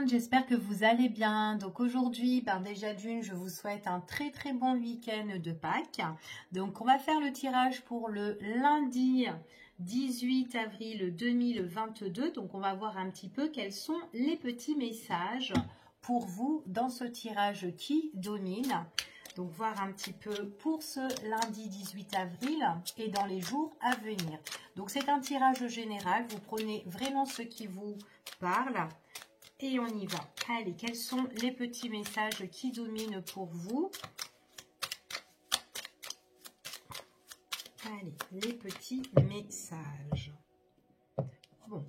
monde, j'espère que vous allez bien. Donc aujourd'hui, déjà d'une, je vous souhaite un très très bon week-end de Pâques. Donc on va faire le tirage pour le lundi 18 avril 2022. Donc on va voir un petit peu quels sont les petits messages pour vous dans ce tirage qui domine. Donc voir un petit peu pour ce lundi 18 avril et dans les jours à venir. Donc c'est un tirage général, vous prenez vraiment ce qui vous parle et on y va. Allez, quels sont les petits messages qui dominent pour vous? Allez, les petits messages. Bon.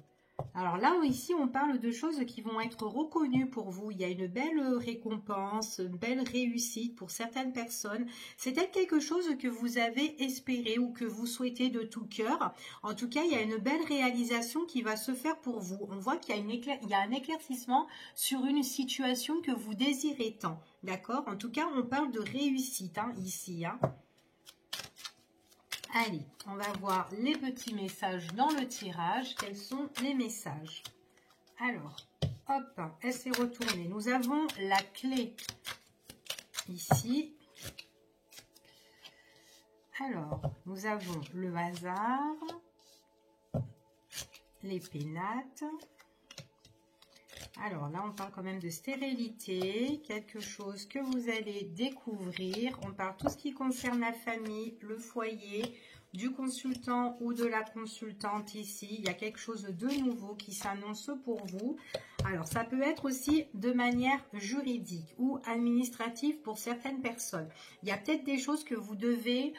Alors là, ici, on parle de choses qui vont être reconnues pour vous. Il y a une belle récompense, une belle réussite pour certaines personnes. C'est peut-être quelque chose que vous avez espéré ou que vous souhaitez de tout cœur. En tout cas, il y a une belle réalisation qui va se faire pour vous. On voit qu'il y a un éclaircissement sur une situation que vous désirez tant. D'accord? En tout cas, on parle de réussite ici. Allez, on va voir les petits messages dans le tirage. Quels sont les messages? Alors, hop, elle s'est retournée. Nous avons la clé ici. Alors, nous avons le hasard, les pénates. Alors là, on parle quand même de stérilité, quelque chose que vous allez découvrir. On parle tout ce qui concerne la famille, le foyer, du consultant ou de la consultante ici. Il y a quelque chose de nouveau qui s'annonce pour vous. Alors, ça peut être aussi de manière juridique ou administrative pour certaines personnes. Il y a peut-être des choses que vous devez,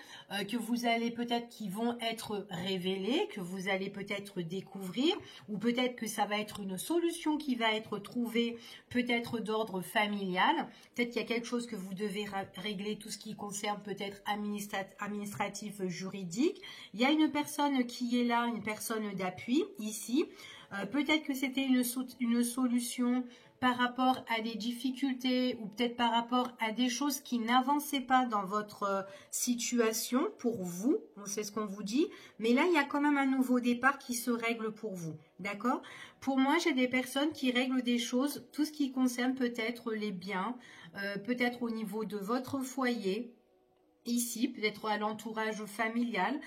que vous allez peut-être qui vont être révélées, que vous allez peut-être découvrir, ou peut-être que ça va être une solution qui va être trouvée, peut-être d'ordre familial. Peut-être qu'il y a quelque chose que vous devez régler, tout ce qui concerne peut-être administratif, juridique. Il y a une personne qui est là, une personne d'appui ici. Peut-être que c'était une solution par rapport à des difficultés ou peut-être par rapport à des choses qui n'avançaient pas dans votre situation pour vous. C'est ce qu'on vous dit. Mais là, il y a quand même un nouveau départ qui se règle pour vous. D'accord? Pour moi, j'ai des personnes qui règlent des choses, tout ce qui concerne peut-être les biens, peut-être au niveau de votre foyer. Ici, peut-être à l'entourage familial.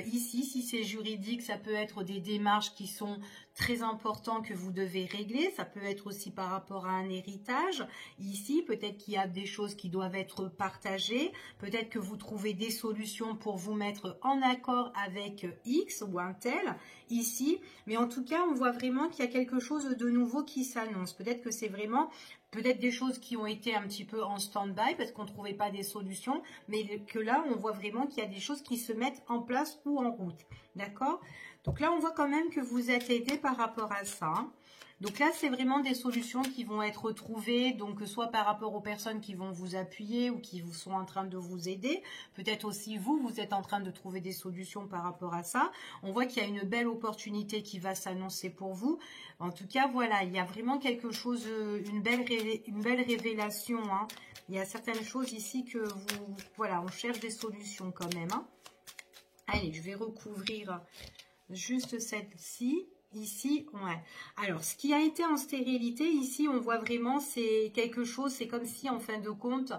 Ici, si c'est juridique, ça peut être des démarches qui sont très importantes que vous devez régler. Ça peut être aussi par rapport à un héritage. Ici, peut-être qu'il y a des choses qui doivent être partagées. Peut-être que vous trouvez des solutions pour vous mettre en accord avec X ou un tel. Ici, mais en tout cas, on voit vraiment qu'il y a quelque chose de nouveau qui s'annonce. Peut-être que c'est vraiment... Peut-être des choses qui ont été un petit peu en stand-by parce qu'on ne trouvait pas des solutions, mais que là, on voit vraiment qu'il y a des choses qui se mettent en place ou en route. D'accord? Donc là, on voit quand même que vous êtes aidé par rapport à ça. Donc là, c'est vraiment des solutions qui vont être trouvées, donc soit par rapport aux personnes qui vont vous appuyer ou qui vous sont en train de vous aider. Peut-être aussi vous êtes en train de trouver des solutions par rapport à ça. On voit qu'il y a une belle opportunité qui va s'annoncer pour vous. En tout cas, voilà, il y a vraiment quelque chose, une belle révélation. Il y a certaines choses ici que vous... Voilà, on cherche des solutions quand même. Allez, je vais recouvrir juste celle-ci. Ici, ouais. Alors, ce qui a été en stérilité, ici, on voit vraiment, c'est quelque chose, c'est comme si, en fin de compte,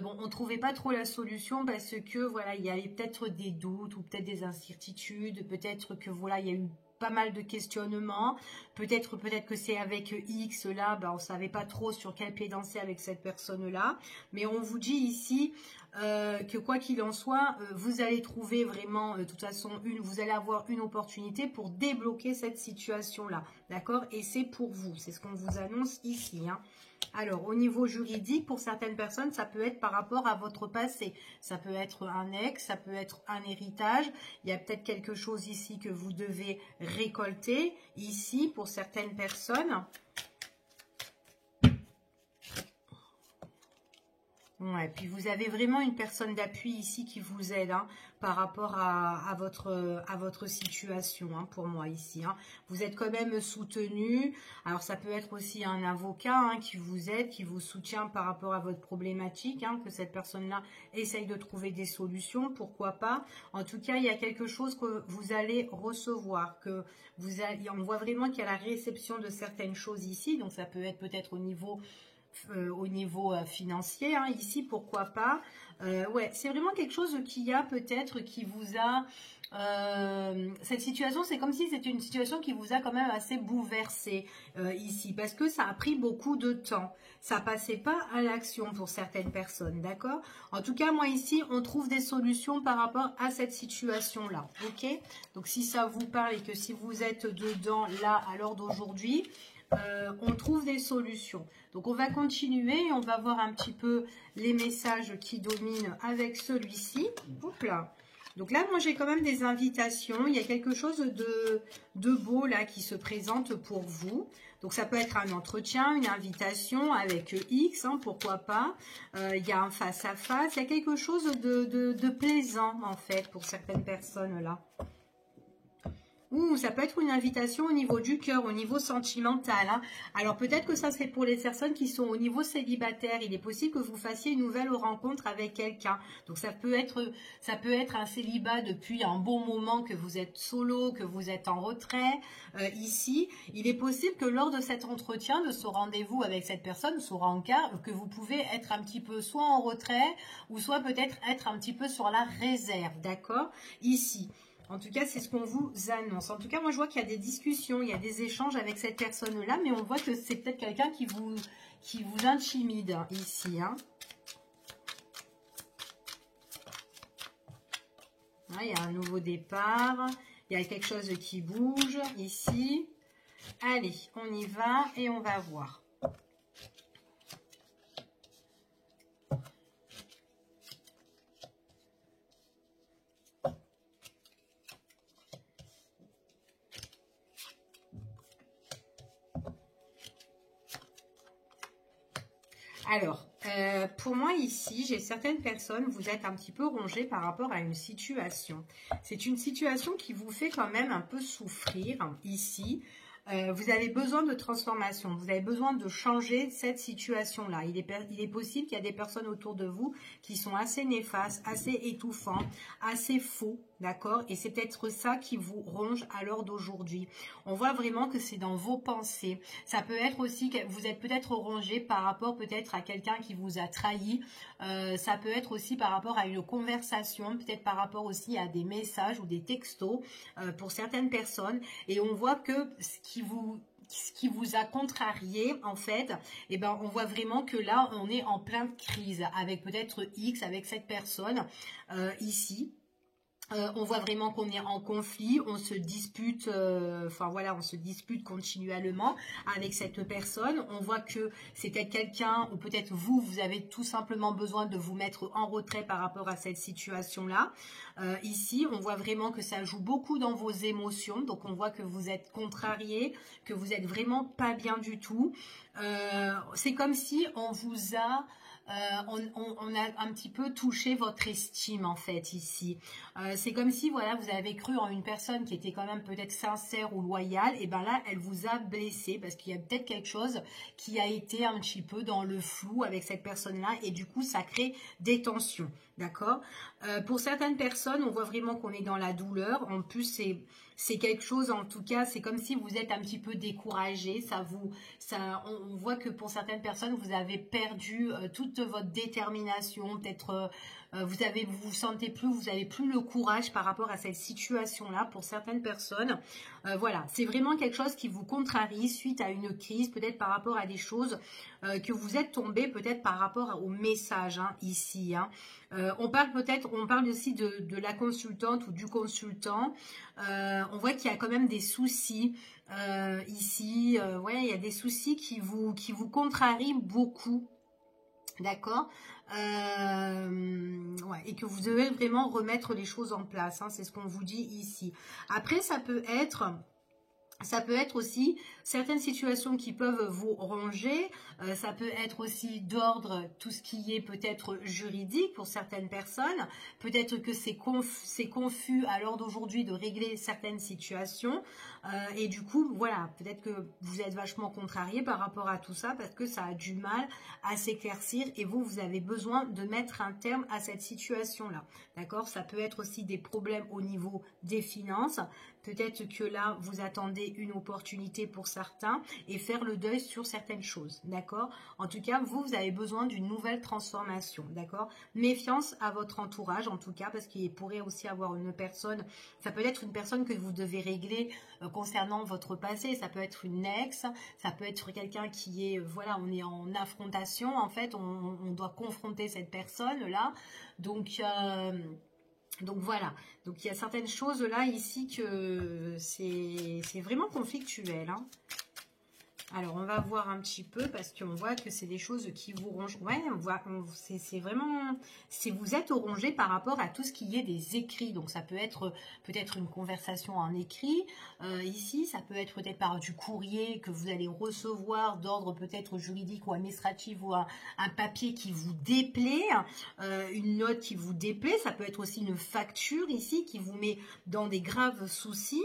bon, on ne trouvait pas trop la solution parce que, voilà, il y avait peut-être des doutes ou peut-être des incertitudes, peut-être que, voilà, il y a eu pas mal de questionnements, peut-être que c'est avec X, là, on ne savait pas trop sur quel pied danser avec cette personne-là, mais on vous dit ici que quoi qu'il en soit, vous allez trouver vraiment, de toute façon, vous allez avoir une opportunité pour débloquer cette situation-là, d'accord? Et c'est pour vous, c'est ce qu'on vous annonce ici, Alors, au niveau juridique, pour certaines personnes, ça peut être par rapport à votre passé. Ça peut être un ex, ça peut être un héritage. Il y a peut-être quelque chose ici que vous devez récolter. Ici, pour certaines personnes. Ouais, puis vous avez vraiment une personne d'appui ici qui vous aide hein, par rapport à votre situation, hein, pour moi ici. Hein. Vous êtes quand même soutenu. Alors ça peut être aussi un avocat hein, qui vous aide, qui vous soutient par rapport à votre problématique, hein, que cette personne-là essaye de trouver des solutions, pourquoi pas. En tout cas, il y a quelque chose que vous allez recevoir, que on voit vraiment qu'il y a la réception de certaines choses ici, donc ça peut être peut-être au niveau financier, hein, ici, pourquoi pas. Ouais, c'est vraiment quelque chose qui a peut-être, qui vous a... cette situation, c'est comme si c'était une situation qui vous a quand même assez bouleversé ici, parce que ça a pris beaucoup de temps. Ça passait pas à l'action pour certaines personnes, d'accord? En tout cas, moi ici, on trouve des solutions par rapport à cette situation-là, ok? Donc, si ça vous parle et que si vous êtes dedans, là, à l'heure d'aujourd'hui, on trouve des solutions. Donc on va continuer, on va voir un petit peu les messages qui dominent avec celui-ci. Hop là. Donc là, moi j'ai quand même des invitations. Il y a quelque chose de beau là qui se présente pour vous. Donc ça peut être un entretien, une invitation avec X, hein, pourquoi pas. Il y a un face-à-face. Il y a quelque chose de plaisant en fait pour certaines personnes là. Ou ça peut être une invitation au niveau du cœur, au niveau sentimental. Hein. Alors peut-être que ça serait pour les personnes qui sont au niveau célibataire. Il est possible que vous fassiez une nouvelle rencontre avec quelqu'un. Donc ça peut être un célibat depuis un bon moment, que vous êtes solo, que vous êtes en retrait. Ici, il est possible que lors de cet entretien, de ce rendez-vous avec cette personne, ce rencard, que vous pouvez être un petit peu soit en retrait, ou soit peut-être être un petit peu sur la réserve. D'accord? Ici. En tout cas, c'est ce qu'on vous annonce. En tout cas, moi, je vois qu'il y a des discussions, il y a des échanges avec cette personne-là, mais on voit que c'est peut-être quelqu'un qui vous intimide ici. Hein. Il y a un nouveau départ, il y a quelque chose qui bouge ici. Allez, on y va et on va voir. Alors, pour moi ici, j'ai certaines personnes, vous êtes un petit peu rongés par rapport à une situation. C'est une situation qui vous fait quand même un peu souffrir ici. Vous avez besoin de transformation, vous avez besoin de changer cette situation-là. Il est possible qu'il y a des personnes autour de vous qui sont assez néfastes, assez étouffants, assez faux, d'accord? Et c'est peut-être ça qui vous ronge à l'heure d'aujourd'hui. On voit vraiment que c'est dans vos pensées. Ça peut être aussi que vous êtes peut-être rongé par rapport peut-être à quelqu'un qui vous a trahi. Ça peut être aussi par rapport à une conversation, peut-être par rapport aussi à des messages ou des textos pour certaines personnes. Et on voit que ce qui vous a contrarié en fait, eh ben on voit vraiment que là on est en pleine crise avec peut-être X, avec cette personne ici. On voit vraiment qu'on est en conflit, on se dispute, enfin voilà, on se dispute continuellement avec cette personne. On voit que c'est peut-être quelqu'un, ou peut-être vous avez tout simplement besoin de vous mettre en retrait par rapport à cette situation-là. Ici, on voit vraiment que ça joue beaucoup dans vos émotions, donc on voit que vous êtes contrarié, que vous êtes vraiment pas bien du tout. C'est comme si on vous a... on a un petit peu touché votre estime en fait ici. C'est comme si voilà, vous avez cru en une personne qui était quand même peut-être sincère ou loyale, et ben là elle vous a blessé parce qu'il y a peut-être quelque chose qui a été un petit peu dans le flou avec cette personne-là et du coup ça crée des tensions. D'accord. Pour certaines personnes, on voit vraiment qu'on est dans la douleur. En plus, c'est quelque chose, en tout cas, c'est comme si vous êtes un petit peu découragé. On voit que pour certaines personnes, vous avez perdu toute votre détermination. Peut-être vous sentez plus, vous avez plus le courage par rapport à cette situation-là. Pour certaines personnes, voilà, c'est vraiment quelque chose qui vous contrarie suite à une crise, peut-être par rapport à des choses que vous êtes tombé, peut-être par rapport au message hein, ici. Hein. On parle aussi de la consultante ou du consultant. On voit qu'il y a quand même des soucis ici. Ouais, il y a des soucis qui vous contrarient beaucoup. D'accord. Ouais, et que vous devez vraiment remettre les choses en place. Hein, c'est ce qu'on vous dit ici. Après, ça peut être... Ça peut être aussi certaines situations qui peuvent vous ronger. Ça peut être aussi d'ordre tout ce qui est peut-être juridique pour certaines personnes. Peut-être que c'est confus à l'heure d'aujourd'hui de régler certaines situations. Et du coup, voilà, peut-être que vous êtes vachement contrarié par rapport à tout ça parce que ça a du mal à s'éclaircir et vous avez besoin de mettre un terme à cette situation-là. D'accord? Ça peut être aussi des problèmes au niveau des finances. Peut-être que là, vous attendez une opportunité pour certains et faire le deuil sur certaines choses, d'accord? En tout cas, vous avez besoin d'une nouvelle transformation, d'accord? Méfiance à votre entourage, en tout cas, parce qu'il pourrait aussi avoir une personne, ça peut être une personne que vous devez régler concernant votre passé, ça peut être une ex, ça peut être quelqu'un qui est, voilà, on est en affrontation, en fait, on doit confronter cette personne-là, donc voilà, donc il y a certaines choses là ici que c'est vraiment conflictuel. Hein. Alors on va voir un petit peu parce qu'on voit que c'est des choses qui vous rongent. Ouais, c'est vraiment, si vous êtes rongé par rapport à tout ce qui est des écrits. Donc ça peut être peut-être une conversation en écrit. Ici, ça peut être peut-être par du courrier que vous allez recevoir d'ordre peut-être juridique ou administratif ou un papier qui vous déplaît, une note qui vous déplaît. Ça peut être aussi une facture ici qui vous met dans des graves soucis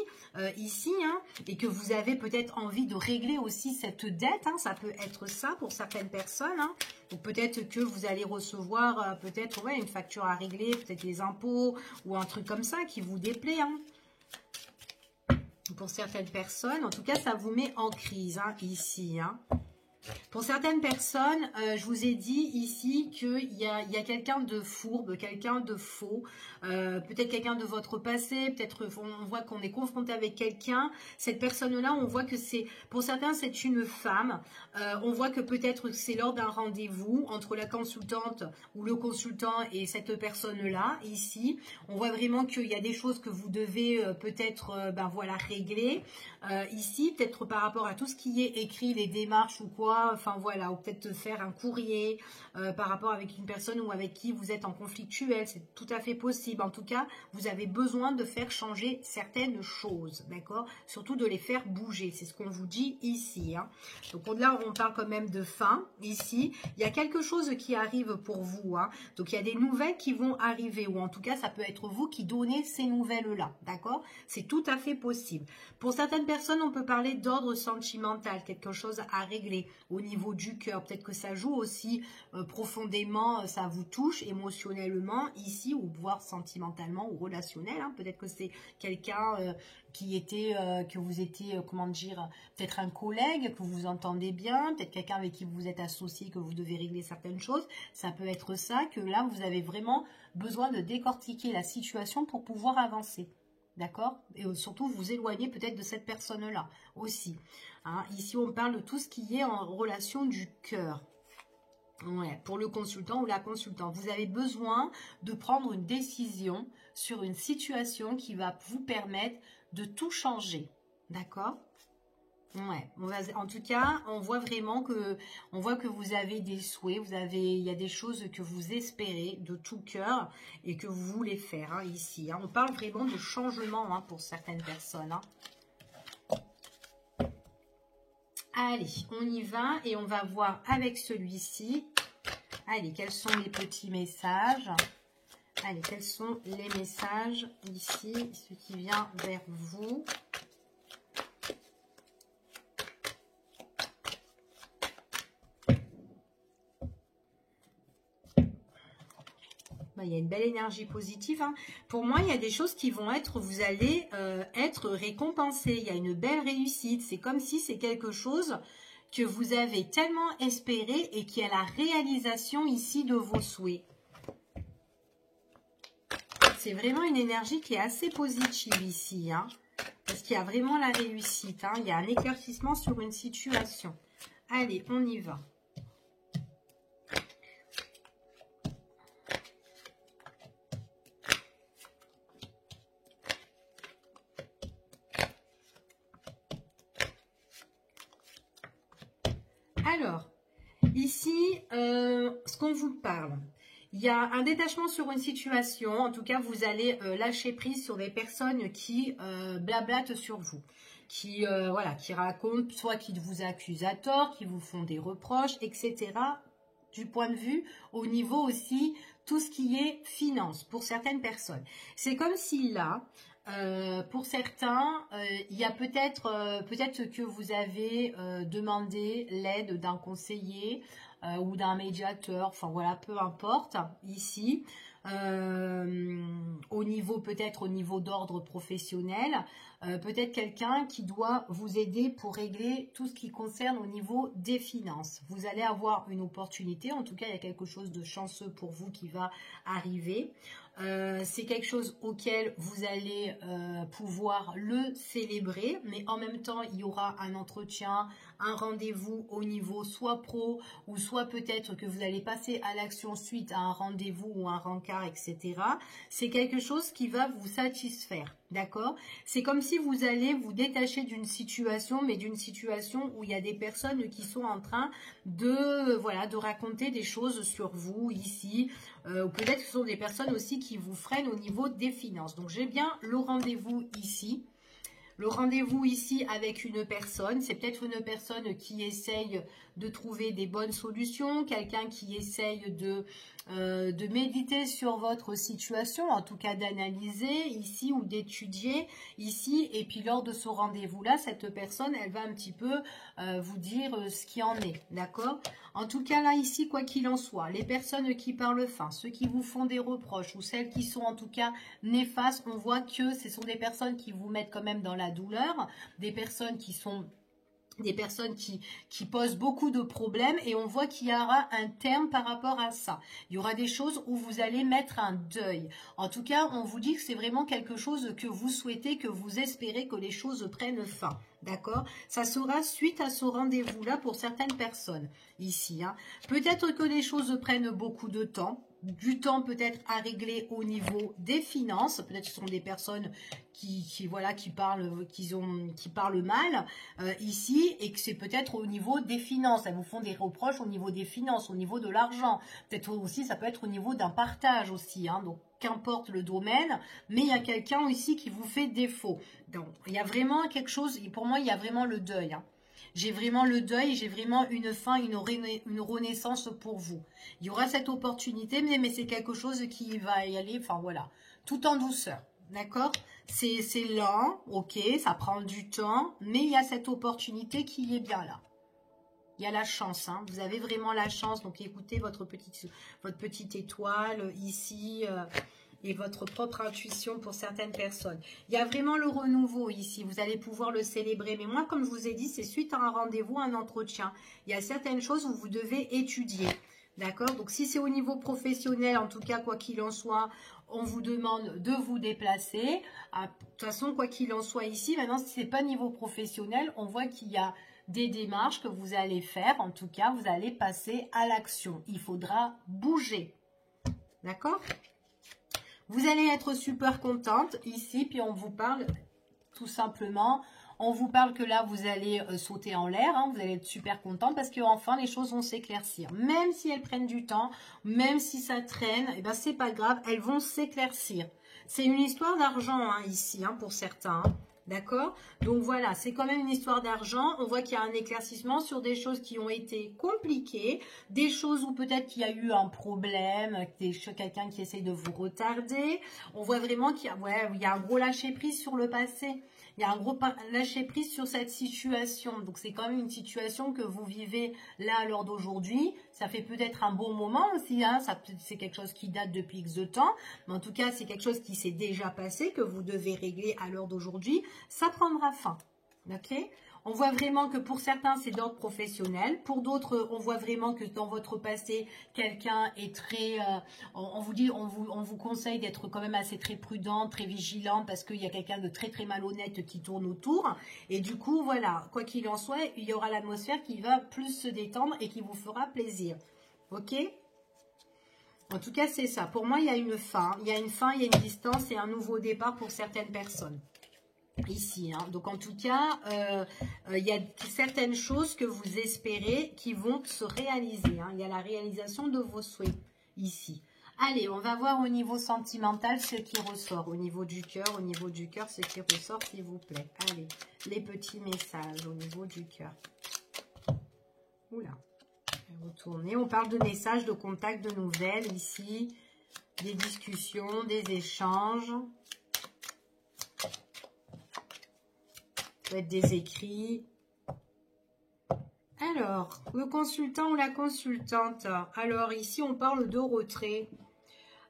ici, hein, et que vous avez peut-être envie de régler aussi cette dette, hein, ça peut être ça pour certaines personnes, hein. Donc peut-être que vous allez recevoir peut-être une facture à régler, peut-être les impôts ou un truc comme ça qui vous déplaît, hein. Pour certaines personnes, en tout cas ça vous met en crise, hein, ici, hein. Pour certaines personnes, je vous ai dit ici qu'il y a quelqu'un de fourbe, quelqu'un de faux, peut-être quelqu'un de votre passé, peut-être on voit qu'on est confronté avec quelqu'un. Cette personne-là, on voit que c'est, pour certains, c'est une femme. On voit que peut-être c'est lors d'un rendez-vous entre la consultante ou le consultant et cette personne-là, ici. On voit vraiment qu'il y a des choses que vous devez peut-être voilà, régler. Ici, peut-être par rapport à tout ce qui est écrit, les démarches ou quoi, enfin voilà, ou peut-être faire un courrier par rapport avec une personne ou avec qui vous êtes en conflictuel, c'est tout à fait possible. En tout cas, vous avez besoin de faire changer certaines choses, d'accord? Surtout de les faire bouger, c'est ce qu'on vous dit ici. Hein. Donc là, on parle quand même de fin, ici. Il y a quelque chose qui arrive pour vous, hein. Donc il y a des nouvelles qui vont arriver, ou en tout cas, ça peut être vous qui donnez ces nouvelles-là, d'accord? C'est tout à fait possible. Pour certaines personnes, on peut parler d'ordre sentimental, quelque chose à régler au niveau du cœur. Peut-être que ça joue aussi profondément, ça vous touche émotionnellement ici, ou voire sentimentalement ou relationnel. Hein. Peut-être que c'est quelqu'un qui était, que vous étiez, comment dire, peut-être un collègue, que vous entendez bien, peut-être quelqu'un avec qui vous êtes associé, que vous devez régler certaines choses. Ça peut être ça, que là, vous avez vraiment besoin de décortiquer la situation pour pouvoir avancer. D'accord? Et surtout, vous éloigner peut-être de cette personne-là aussi. Hein, ici, on parle de tout ce qui est en relation du cœur. Ouais, pour le consultant ou la consultante. Vous avez besoin de prendre une décision sur une situation qui va vous permettre de tout changer. D'accord? Ouais, en tout cas, on voit vraiment que, vous avez des souhaits, il y a des choses que vous espérez de tout cœur et que vous voulez faire hein, ici. Hein. On parle vraiment de changement hein, pour certaines personnes. Hein. Allez, on y va et on va voir avec celui-ci. Allez, quels sont les petits messages? Allez, quels sont les messages ici, ce qui vient vers vous? Il y a une belle énergie positive. Hein. Pour moi, il y a des choses qui vont être, vous allez être récompensés. Il y a une belle réussite. C'est comme si c'est quelque chose que vous avez tellement espéré et qui est la réalisation ici de vos souhaits. C'est vraiment une énergie qui est assez positive ici. Hein, parce qu'il y a vraiment la réussite. Hein, il y a un éclaircissement sur une situation. Allez, on y va. Alors, ici, ce qu'on vous parle, il y a un détachement sur une situation. En tout cas, vous allez lâcher prise sur des personnes qui blablatent sur vous. voilà, qui racontent, soit qui vous accusent à tort, qui vous font des reproches, etc. Du point de vue, au niveau aussi, tout ce qui est finance, pour certaines personnes. C'est comme si là, pour certains, il y a peut-être que vous avez demandé l'aide d'un conseiller ou d'un médiateur, enfin voilà, peu importe, ici, au niveau peut-être au niveau d'ordre professionnel, peut-être quelqu'un qui doit vous aider pour régler tout ce qui concerne au niveau des finances. Vous allez avoir une opportunité, en tout cas il y a quelque chose de chanceux pour vous qui va arriver. C'est quelque chose auquel vous allez pouvoir le célébrer, mais en même temps il y aura un entretien, un rendez-vous au niveau soit pro ou soit peut-être que vous allez passer à l'action suite à un rendez-vous ou un rencard, etc. C'est quelque chose qui va vous satisfaire, d'accord? C'est comme si vous allez vous détacher d'une situation, mais d'une situation où il y a des personnes qui sont en train de, voilà, de raconter des choses sur vous ici, ou peut-être que ce sont des personnes aussi qui vous freinent au niveau des finances. Donc j'ai bien le rendez-vous ici. Le rendez-vous ici avec une personne, c'est peut-être une personne qui essaye de trouver des bonnes solutions, quelqu'un qui essaye de méditer sur votre situation, en tout cas d'analyser ici ou d'étudier ici. Et puis lors de ce rendez-vous-là, cette personne, elle va un petit peu vous dire ce qui en est, d'accord? En tout cas là, ici, quoi qu'il en soit, les personnes qui parlent fin, ceux qui vous font des reproches ou celles qui sont en tout cas néfastes, on voit que ce sont des personnes qui vous mettent quand même dans la douleur, des personnes qui sont... des personnes qui posent beaucoup de problèmes et on voit qu'il y aura un terme par rapport à ça. Il y aura des choses où vous allez mettre un deuil. En tout cas, on vous dit que c'est vraiment quelque chose que vous souhaitez, que vous espérez que les choses prennent fin. D'accord? Ça sera suite à ce rendez-vous-là pour certaines personnes ici. Hein. Peut-être que les choses prennent beaucoup de temps. Du temps peut-être à régler au niveau des finances. Peut-être que ce sont des personnes qui parlent mal ici et que c'est peut-être au niveau des finances. Elles vous font des reproches au niveau des finances, au niveau de l'argent. Peut-être aussi, ça peut être au niveau d'un partage aussi. Hein, donc, qu'importe le domaine, mais il y a quelqu'un ici qui vous fait défaut. Donc, il y a vraiment quelque chose, pour moi, il y a vraiment le deuil. Hein. J'ai vraiment le deuil, j'ai vraiment une fin, une renaissance pour vous. Il y aura cette opportunité, mais c'est quelque chose qui va y aller, enfin voilà, tout en douceur, d'accord? C'est lent, ok, ça prend du temps, mais il y a cette opportunité qui est bien là. Il y a la chance, hein. Vous avez vraiment la chance, donc écoutez votre petite étoile ici... et votre propre intuition pour certaines personnes. Il y a vraiment le renouveau ici, vous allez pouvoir le célébrer. Mais moi, comme je vous ai dit, c'est suite à un rendez-vous, un entretien. Il y a certaines choses où vous devez étudier. D'accord? Donc, si c'est au niveau professionnel, en tout cas, quoi qu'il en soit, on vous demande de vous déplacer. De toute façon, quoi qu'il en soit ici, maintenant, si ce n'est pas niveau professionnel, on voit qu'il y a des démarches que vous allez faire. En tout cas, vous allez passer à l'action. Il faudra bouger. D'accord? Vous allez être super contente ici, puis on vous parle tout simplement, on vous parle que là, vous allez sauter en l'air, hein, vous allez être super contente parce qu'enfin, les choses vont s'éclaircir. Même si elles prennent du temps, même si ça traîne, eh ben, c'est pas grave, elles vont s'éclaircir. C'est une histoire d'argent hein, ici, hein, pour certains. Hein. D'accord? Donc voilà, c'est quand même une histoire d'argent. On voit qu'il y a un éclaircissement sur des choses qui ont été compliquées, des choses où peut-être qu'il y a eu un problème, quelqu'un qui essaye de vous retarder. On voit vraiment qu'il y a un gros lâcher-prise sur le passé. Il y a un gros lâcher-prise sur cette situation. Donc, c'est quand même une situation que vous vivez là à l'heure d'aujourd'hui. Ça fait peut-être un bon moment aussi. Hein. C'est quelque chose qui date depuis X de temps. Mais en tout cas, c'est quelque chose qui s'est déjà passé, que vous devez régler à l'heure d'aujourd'hui. Ça prendra fin. Ok ? On voit vraiment que pour certains, c'est d'ordre professionnel. Pour d'autres, on voit vraiment que dans votre passé, quelqu'un est très... on vous conseille d'être quand même assez très prudent, très vigilant, parce qu'il y a quelqu'un de très très malhonnête qui tourne autour. Et du coup, voilà, quoi qu'il en soit, il y aura l'atmosphère qui va plus se détendre et qui vous fera plaisir. Ok ? En tout cas, c'est ça. Pour moi, il y a une fin. Il y a une fin, il y a une distance et un nouveau départ pour certaines personnes. Ici, hein. Donc en tout cas, il y a certaines choses que vous espérez qui vont se réaliser. Hein. Il y a la réalisation de vos souhaits ici. Allez, on va voir au niveau sentimental ce qui ressort. Au niveau du cœur, ce qui ressort, s'il vous plaît. Allez, les petits messages au niveau du cœur. Oula, retourner. On parle de messages, de contacts, de nouvelles ici. Des discussions, des échanges. Peut-être des écrits. Alors, le consultant ou la consultante. Alors, ici, on parle de retrait.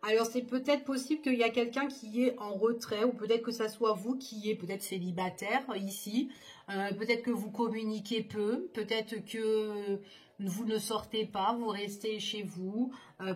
Alors, c'est peut-être possible qu'il y a quelqu'un qui est en retrait, ou peut-être que ça soit vous qui êtes peut-être célibataire ici. Peut-être que vous communiquez peu, peut-être que vous ne sortez pas, vous restez chez vous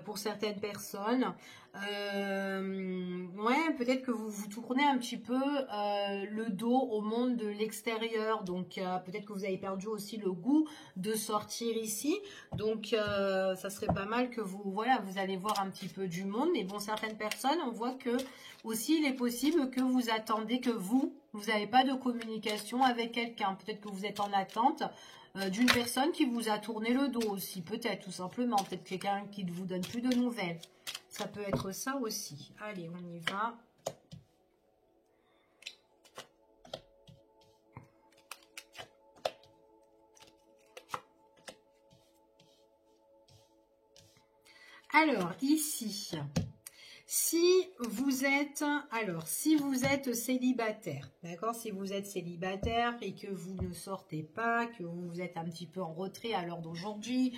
pour certaines personnes. Ouais, peut-être que vous vous tournez un petit peu le dos au monde de l'extérieur. Donc, peut-être que vous avez perdu aussi le goût de sortir ici. Donc, ça serait pas mal que vous, voilà, vous allez voir un petit peu du monde. Mais bon, certaines personnes, on voit que aussi, il est possible que vous attendez, que vous n'avez pas de communication avec quelqu'un. Peut-être que vous êtes en attente d'une personne qui vous a tourné le dos aussi. Peut-être, tout simplement. Peut-être quelqu'un qui ne vous donne plus de nouvelles. Ça peut être ça aussi. Allez, on y va. Alors, ici, si vous êtes célibataire, d'accord, si vous êtes célibataire et que vous ne sortez pas, que vous êtes un petit peu en retrait à l'heure d'aujourd'hui,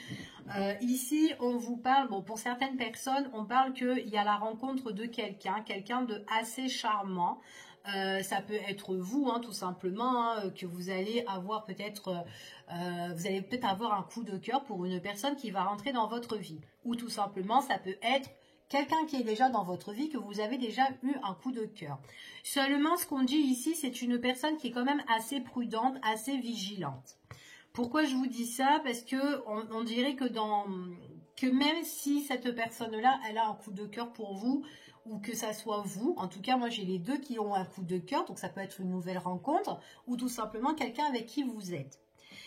ici, on vous parle, bon, pour certaines personnes, on parle qu'il y a la rencontre de quelqu'un de assez charmant. Ça peut être vous, hein, tout simplement, hein, que vous allez avoir peut-être avoir un coup de cœur pour une personne qui va rentrer dans votre vie. Ou tout simplement, ça peut être quelqu'un qui est déjà dans votre vie, que vous avez déjà eu un coup de cœur. Seulement, ce qu'on dit ici, c'est une personne qui est quand même assez prudente, assez vigilante. Pourquoi je vous dis ça? Parce que on dirait que même si cette personne-là, elle a un coup de cœur pour vous, ou que ça soit vous, en tout cas, moi j'ai les deux qui ont un coup de cœur, donc ça peut être une nouvelle rencontre, ou tout simplement quelqu'un avec qui vous êtes.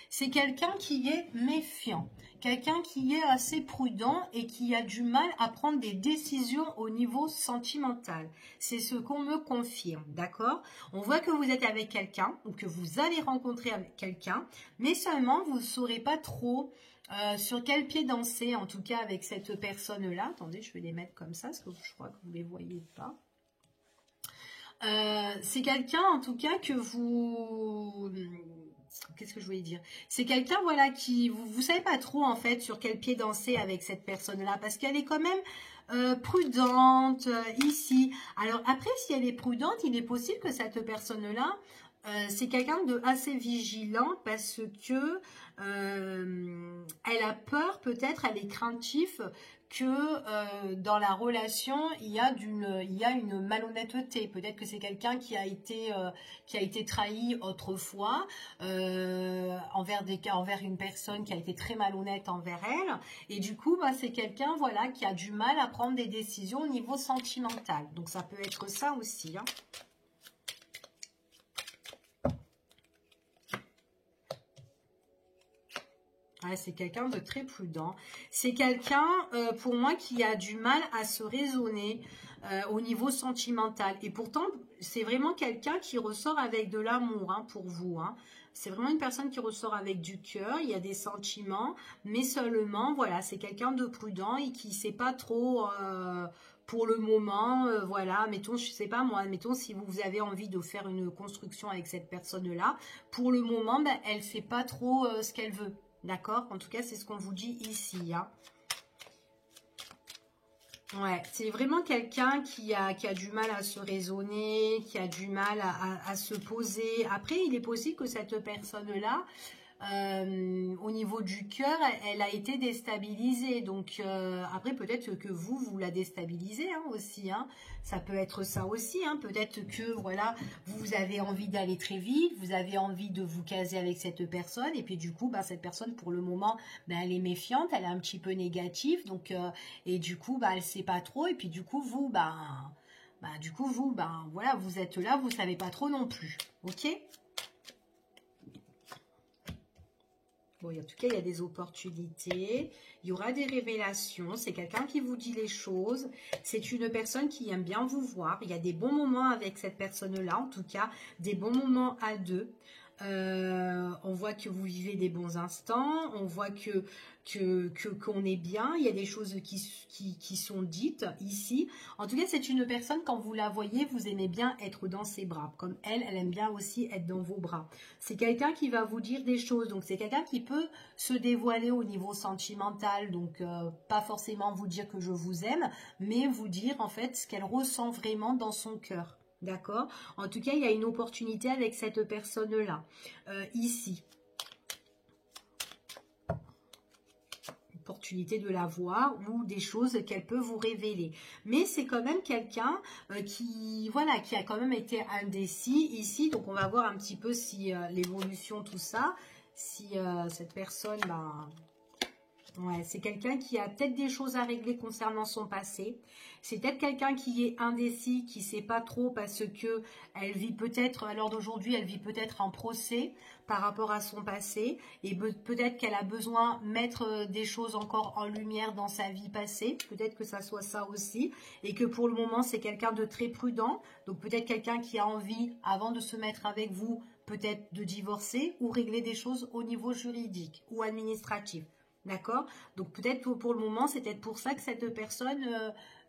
C'est quelqu'un qui est méfiant, quelqu'un qui est assez prudent et qui a du mal à prendre des décisions au niveau sentimental. C'est ce qu'on me confirme, d'accord? On voit que vous êtes avec quelqu'un ou que vous allez rencontrer avec quelqu'un, mais seulement vous ne saurez pas trop sur quel pied danser, en tout cas avec cette personne-là. Attendez, je vais les mettre comme ça, parce que je crois que vous ne les voyez pas. C'est quelqu'un, en tout cas, que vous... Qu'est-ce que je voulais dire? C'est quelqu'un, voilà, qui... Vous savez pas trop, en fait, sur quel pied danser avec cette personne-là, parce qu'elle est quand même prudente ici. Alors, après, si elle est prudente, il est possible que cette personne-là, c'est quelqu'un de assez vigilant parce que elle a peur, peut-être, elle est craintive que dans la relation, il y a une malhonnêteté. Peut-être que c'est quelqu'un qui a été trahi autrefois envers une personne qui a été très malhonnête envers elle. Et du coup, bah, c'est quelqu'un, voilà, qui a du mal à prendre des décisions au niveau sentimental. Donc, ça peut être ça aussi, hein. C'est quelqu'un de très prudent. C'est quelqu'un, pour moi, qui a du mal à se raisonner au niveau sentimental. Et pourtant, c'est vraiment quelqu'un qui ressort avec de l'amour, hein, pour vous, hein. C'est vraiment une personne qui ressort avec du cœur, il y a des sentiments, mais seulement, voilà, c'est quelqu'un de prudent et qui ne sait pas trop... pour le moment, voilà, mettons, je sais pas moi, mettons si vous avez envie de faire une construction avec cette personne-là, pour le moment, ben, elle ne sait pas trop ce qu'elle veut. D'accord? En tout cas, c'est ce qu'on vous dit ici, hein. Ouais, c'est vraiment quelqu'un qui a du mal à se raisonner, qui a du mal à se poser. Après, il est possible que cette personne-là, au niveau du cœur, elle a été déstabilisée. Donc, après, peut-être que vous la déstabilisez, hein, aussi, hein. Ça peut être ça aussi, hein. Peut-être que, voilà, vous avez envie d'aller très vite, vous avez envie de vous caser avec cette personne. Et puis, du coup, bah, cette personne, pour le moment, bah, elle est méfiante, elle est un petit peu négative. Donc, et du coup, bah, elle ne sait pas trop. Et puis, du coup, vous, voilà, vous êtes là, vous ne savez pas trop non plus. Ok ? Bon, en tout cas, il y a des opportunités, il y aura des révélations, c'est quelqu'un qui vous dit les choses, c'est une personne qui aime bien vous voir, il y a des bons moments avec cette personne-là, en tout cas, des bons moments à deux. On voit que vous vivez des bons instants, on voit qu'on est bien, il y a des choses qui sont dites ici. En tout cas, c'est une personne, quand vous la voyez, vous aimez bien être dans ses bras. Comme elle aime bien aussi être dans vos bras. C'est quelqu'un qui va vous dire des choses, donc c'est quelqu'un qui peut se dévoiler au niveau sentimental, donc pas forcément vous dire que je vous aime, mais vous dire en fait ce qu'elle ressent vraiment dans son cœur. D'accord? En tout cas, il y a une opportunité avec cette personne-là. Ici. Opportunité de la voir ou des choses qu'elle peut vous révéler. Mais c'est quand même quelqu'un qui a quand même été indécis ici. Donc, on va voir un petit peu si l'évolution, tout ça, si cette personne... Ouais, c'est quelqu'un qui a peut-être des choses à régler concernant son passé. C'est peut-être quelqu'un qui est indécis, qui ne sait pas trop parce que elle vit peut-être, à l'heure d'aujourd'hui, elle vit peut-être en procès par rapport à son passé. Et peut-être qu'elle a besoin de mettre des choses encore en lumière dans sa vie passée. Peut-être que ça soit ça aussi. Et que pour le moment, c'est quelqu'un de très prudent. Donc peut-être quelqu'un qui a envie, avant de se mettre avec vous, peut-être de divorcer ou régler des choses au niveau juridique ou administratif. D'accord? Donc peut-être pour le moment, c'est peut-être pour ça que cette personne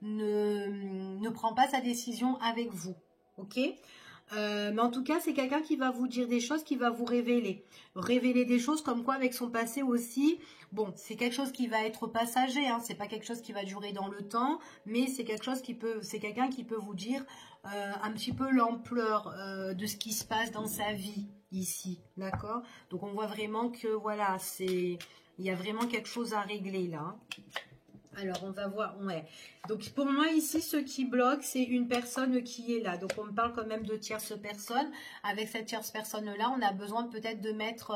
ne prend pas sa décision avec vous. Ok? Mais en tout cas, c'est quelqu'un qui va vous dire des choses, qui va vous révéler. Révéler des choses comme quoi avec son passé aussi. Bon, c'est quelque chose qui va être passager, hein, c'est pas quelque chose qui va durer dans le temps, mais c'est quelque chose c'est quelqu'un qui peut vous dire un petit peu l'ampleur de ce qui se passe dans sa vie ici. D'accord? Donc on voit vraiment que voilà, il y a vraiment quelque chose à régler là. Alors, on va voir. Ouais. Donc, pour moi, ici, ce qui bloque, c'est une personne qui est là. Donc, on me parle quand même de tierce personne. Avec cette tierce personne-là, on a besoin peut-être de mettre...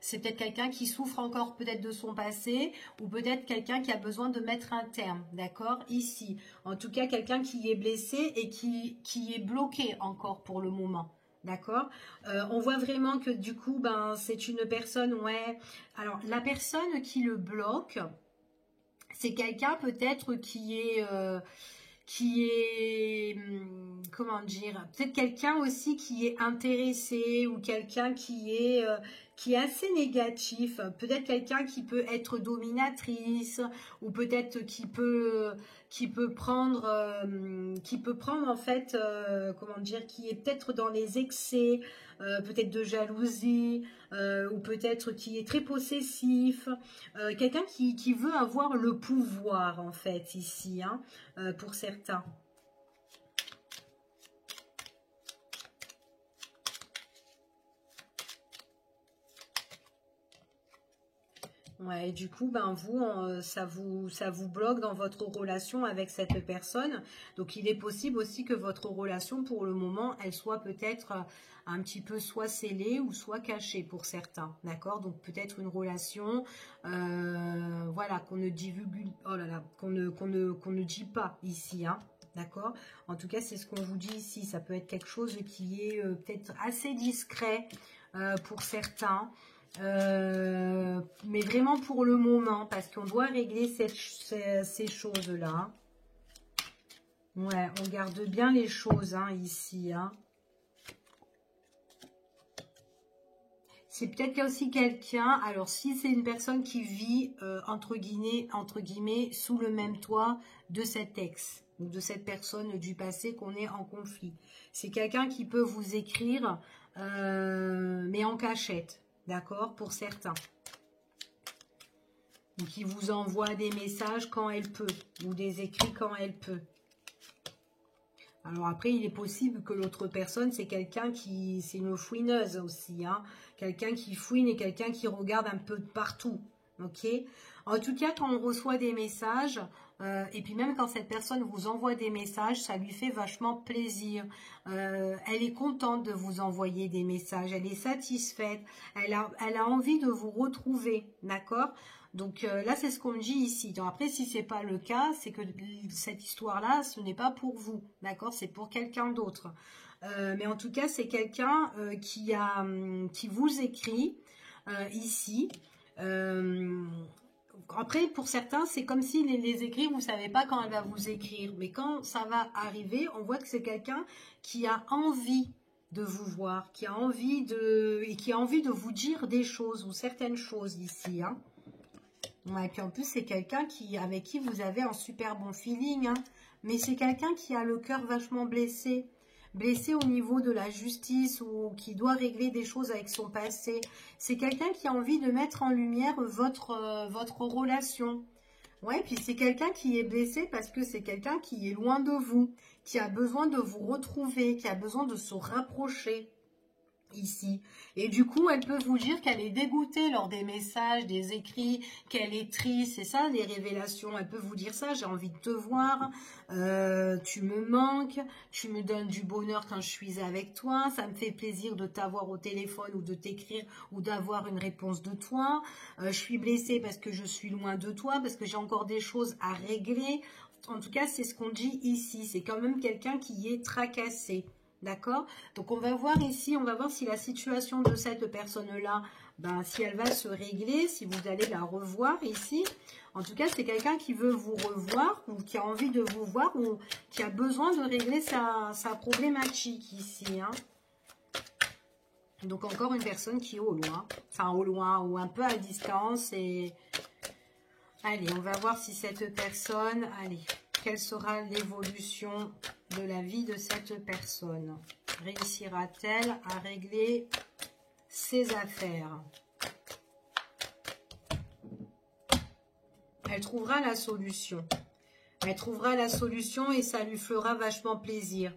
c'est peut-être quelqu'un qui souffre encore peut-être de son passé ou peut-être quelqu'un qui a besoin de mettre un terme. D'accord? Ici. En tout cas, quelqu'un qui est blessé et qui est bloqué encore pour le moment. D'accord? On voit vraiment que du coup, c'est une personne, ouais. Alors, la personne qui le bloque, c'est quelqu'un peut-être comment dire, peut-être quelqu'un aussi qui est intéressé ou quelqu'un qui est assez négatif, peut-être quelqu'un qui peut être dominatrice ou peut-être qui peut prendre en fait comment dire, qui est peut-être dans les excès, peut-être de jalousie ou peut-être qui est très possessif, quelqu'un qui veut avoir le pouvoir en fait ici, hein, pour certains. Ouais, et du coup, ça vous bloque dans votre relation avec cette personne. Donc, il est possible aussi que votre relation, pour le moment, elle soit peut-être un petit peu soit scellée ou soit cachée pour certains. D'accord? Donc, peut-être une relation, voilà, qu'on ne divulgue, oh là là, qu'on ne dit pas ici, hein. D'accord? En tout cas, c'est ce qu'on vous dit ici. Ça peut être quelque chose qui est peut-être assez discret pour certains. Mais vraiment pour le moment, parce qu'on doit régler ces choses-là. Ouais, on garde bien les choses hein, ici. Hein. C'est peut-être aussi quelqu'un, alors si c'est une personne qui vit entre guillemets sous le même toit de cet ex, ou de cette personne du passé qu'on est en conflit. C'est quelqu'un qui peut vous écrire, mais en cachette. D'accord, pour certains. Ou qui vous envoie des messages quand elle peut. Ou des écrits quand elle peut. Alors après, il est possible que l'autre personne, c'est quelqu'un c'est une fouineuse aussi. Hein, quelqu'un qui fouine et quelqu'un qui regarde un peu de partout. Ok. En tout cas, quand on reçoit des messages, et puis même quand cette personne vous envoie des messages, ça lui fait vachement plaisir. Elle est contente de vous envoyer des messages, elle est satisfaite, elle a envie de vous retrouver, d'accord? Donc là, c'est ce qu'on me dit ici. Donc après, si c'est pas le cas, c'est que cette histoire-là, ce n'est pas pour vous, d'accord? C'est pour quelqu'un d'autre. Mais en tout cas, c'est quelqu'un qui vous écrit ici. Après, pour certains, c'est comme si les écrire, vous ne savez pas quand elle va vous écrire. Mais quand ça va arriver, on voit que c'est quelqu'un qui a envie de vous voir, qui a envie de vous dire des choses ou certaines choses ici. Hein. Ouais, et puis en plus, c'est quelqu'un avec qui vous avez un super bon feeling. Hein. Mais c'est quelqu'un qui a le cœur vachement blessé. Blessé au niveau de la justice ou qui doit régler des choses avec son passé. C'est quelqu'un qui a envie de mettre en lumière votre relation. Ouais, puis c'est quelqu'un qui est blessé parce que c'est quelqu'un qui est loin de vous, qui a besoin de vous retrouver, qui a besoin de se rapprocher ici. Et du coup, elle peut vous dire qu'elle est dégoûtée lors des messages, des écrits, qu'elle est triste. C'est ça, les révélations. Elle peut vous dire ça, j'ai envie de te voir, tu me manques, tu me donnes du bonheur quand je suis avec toi, ça me fait plaisir de t'avoir au téléphone ou de t'écrire ou d'avoir une réponse de toi. Je suis blessée parce que je suis loin de toi, parce que j'ai encore des choses à régler. En tout cas, c'est ce qu'on dit ici. C'est quand même quelqu'un qui est tracassé. D'accord? Donc, on va voir ici, on va voir si la situation de cette personne-là, ben, si elle va se régler, si vous allez la revoir ici. En tout cas, c'est quelqu'un qui veut vous revoir ou qui a envie de vous voir ou qui a besoin de régler sa problématique ici. Hein. Donc, encore une personne qui est au loin. Enfin, au loin ou un peu à distance. Et allez, on va voir si cette personne... Allez, quelle sera l'évolution de la vie de cette personne? Réussira-t-elle à régler ses affaires? Elle trouvera la solution. Elle trouvera la solution et ça lui fera vachement plaisir.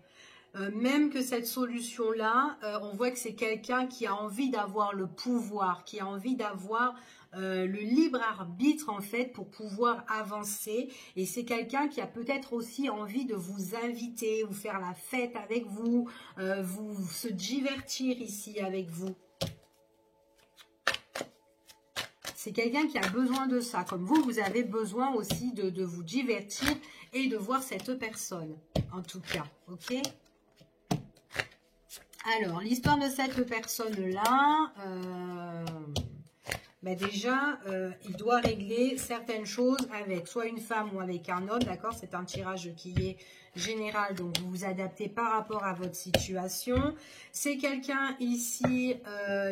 Même que cette solution-là, on voit que c'est quelqu'un qui a envie d'avoir le pouvoir, qui a envie d'avoir le libre arbitre en fait pour pouvoir avancer. Et c'est quelqu'un qui a peut-être aussi envie de vous inviter, vous faire la fête avec vous, vous se divertir ici avec vous. C'est quelqu'un qui a besoin de ça, comme vous, vous avez besoin aussi de vous divertir et de voir cette personne, en tout cas, ok ? Alors, l'histoire de cette personne-là, déjà, il doit régler certaines choses avec soit une femme ou avec un homme, d'accord? C'est un tirage qui est général, donc vous vous adaptez par rapport à votre situation. C'est quelqu'un ici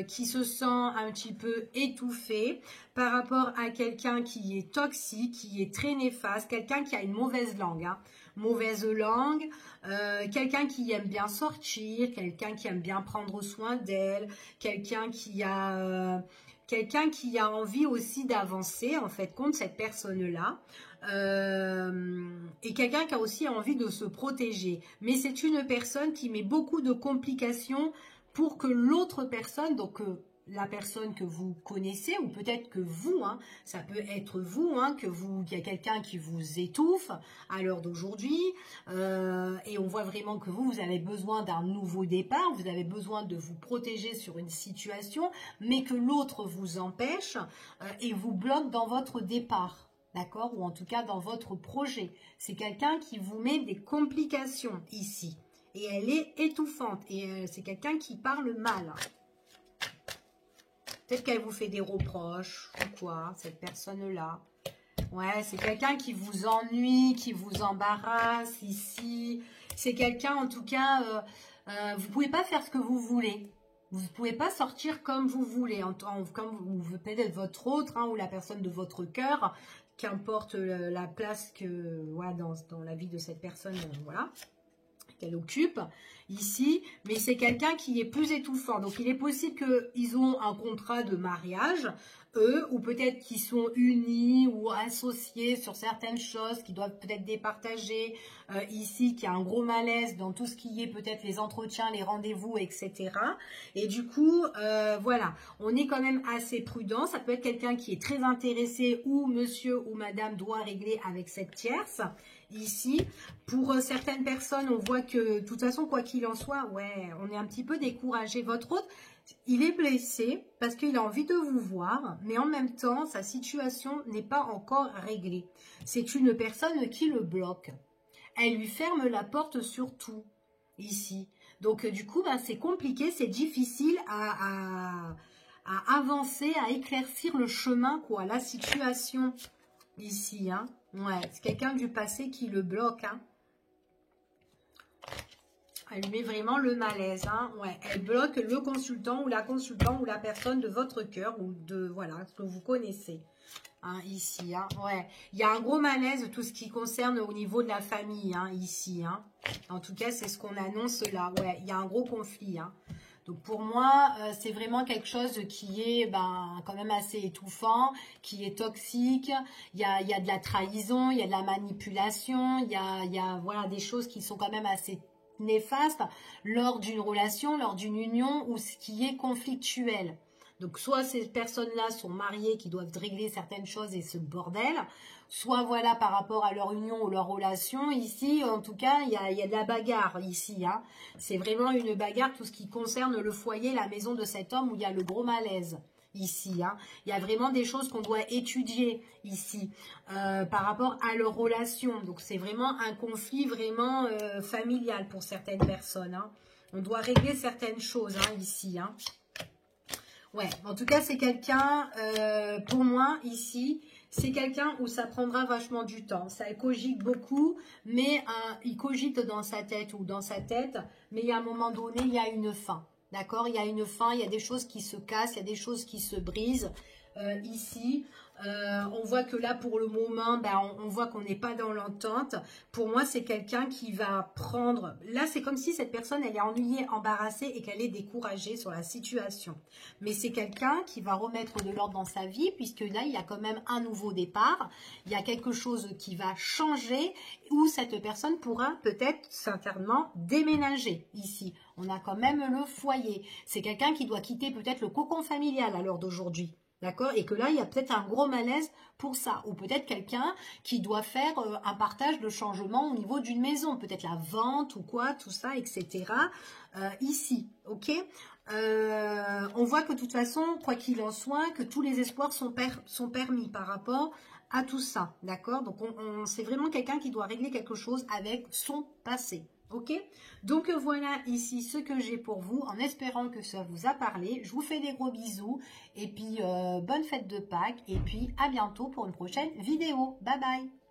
qui se sent un petit peu étouffé par rapport à quelqu'un qui est toxique, qui est très néfaste, quelqu'un qui a une mauvaise langue, hein. Mauvaise langue, quelqu'un qui aime bien sortir, quelqu'un qui aime bien prendre soin d'elle, quelqu'un qui a envie aussi d'avancer en fait contre cette personne-là. Et quelqu'un qui a aussi envie de se protéger. Mais c'est une personne qui met beaucoup de complications pour que l'autre personne, donc la personne que vous connaissez, ou peut-être que vous, hein, ça peut être vous, hein, qu'il y a quelqu'un qui vous étouffe à l'heure d'aujourd'hui, et on voit vraiment que vous avez besoin d'un nouveau départ, vous avez besoin de vous protéger sur une situation, mais que l'autre vous empêche et vous bloque dans votre départ. D'accord? Ou en tout cas dans votre projet. C'est quelqu'un qui vous met des complications ici. Et elle est étouffante. Et c'est quelqu'un qui parle mal. Peut-être qu'elle vous fait des reproches ou quoi, cette personne-là. Ouais, c'est quelqu'un qui vous ennuie, qui vous embarrasse ici. C'est quelqu'un, en tout cas, vous ne pouvez pas faire ce que vous voulez. Vous ne pouvez pas sortir comme vous voulez, comme peut-être votre autre, hein, ou la personne de votre cœur, qu'importe la place que ouais, dans la vie de cette personne, voilà, qu'elle occupe ici, mais c'est quelqu'un qui est plus étouffant. Donc, il est possible qu'ils ont un contrat de mariage, eux, ou peut-être qu'ils sont unis ou associés sur certaines choses, qui doivent peut-être départager ici, qu'il y a un gros malaise dans tout ce qui est peut-être les entretiens, les rendez-vous, etc. Et du coup, voilà, on est quand même assez prudent. Ça peut être quelqu'un qui est très intéressé ou monsieur ou madame doit régler avec cette tierce. Ici, pour certaines personnes, on voit que, de toute façon, quoi qu'il en soit, ouais, on est un petit peu découragé. Votre autre, il est blessé parce qu'il a envie de vous voir, mais en même temps, sa situation n'est pas encore réglée. C'est une personne qui le bloque. Elle lui ferme la porte sur tout, ici. Donc, du coup, ben, c'est compliqué, c'est difficile à à avancer, à éclaircir le chemin, quoi, la situation ici, hein. Ouais, c'est quelqu'un du passé qui le bloque, hein. Elle lui met vraiment le malaise, hein. Ouais, elle bloque le consultant ou la consultante ou la personne de votre cœur ou de, voilà, ce que vous connaissez. Hein, ici, hein. Ouais, il y a un gros malaise, tout ce qui concerne au niveau de la famille, hein, ici, hein. En tout cas, c'est ce qu'on annonce là. Ouais, il y a un gros conflit, hein. Donc pour moi, c'est vraiment quelque chose qui est quand même assez étouffant, qui est toxique. Il y a de la trahison, il y a de la manipulation, il y a voilà, des choses qui sont quand même assez néfastes lors d'une relation, lors d'une union ou ce qui est conflictuel. Donc soit ces personnes-là sont mariées qui doivent régler certaines choses et ce bordel, soit voilà par rapport à leur union ou leur relation, ici en tout cas il y a de la bagarre ici, hein. C'est vraiment une bagarre tout ce qui concerne le foyer, la maison de cet homme où il y a le gros malaise ici, hein. Il y a vraiment des choses qu'on doit étudier ici par rapport à leur relation, donc c'est vraiment un conflit vraiment familial pour certaines personnes, hein. On doit régler certaines choses, hein, ici, hein. Ouais, en tout cas, c'est quelqu'un, pour moi, ici, c'est quelqu'un où ça prendra vachement du temps. Ça cogite beaucoup, mais il cogite dans sa tête ou dans sa tête, mais à un moment donné, il y a une fin. D'accord? Il y a une fin, il y a des choses qui se cassent, il y a des choses qui se brisent. Ici, on voit que là, pour le moment, on voit qu'on n'est pas dans l'entente. Pour moi, c'est quelqu'un qui va prendre... Là, c'est comme si cette personne, elle est ennuyée, embarrassée et qu'elle est découragée sur la situation. Mais c'est quelqu'un qui va remettre de l'ordre dans sa vie, puisque là, il y a quand même un nouveau départ. Il y a quelque chose qui va changer, où cette personne pourra peut-être certainement déménager ici. On a quand même le foyer. C'est quelqu'un qui doit quitter peut-être le cocon familial à l'heure d'aujourd'hui. D'accord? Et que là, il y a peut-être un gros malaise pour ça. Ou peut-être quelqu'un qui doit faire un partage de changement au niveau d'une maison. Peut-être la vente ou quoi, tout ça, etc. Ici, ok? On voit que de toute façon, quoi qu'il en soit, que tous les espoirs sont permis par rapport à tout ça. D'accord? Donc, c'est vraiment quelqu'un qui doit régler quelque chose avec son passé. Ok, donc voilà ici ce que j'ai pour vous, en espérant que ça vous a parlé. Je vous fais des gros bisous et puis bonne fête de Pâques et puis à bientôt pour une prochaine vidéo. Bye bye.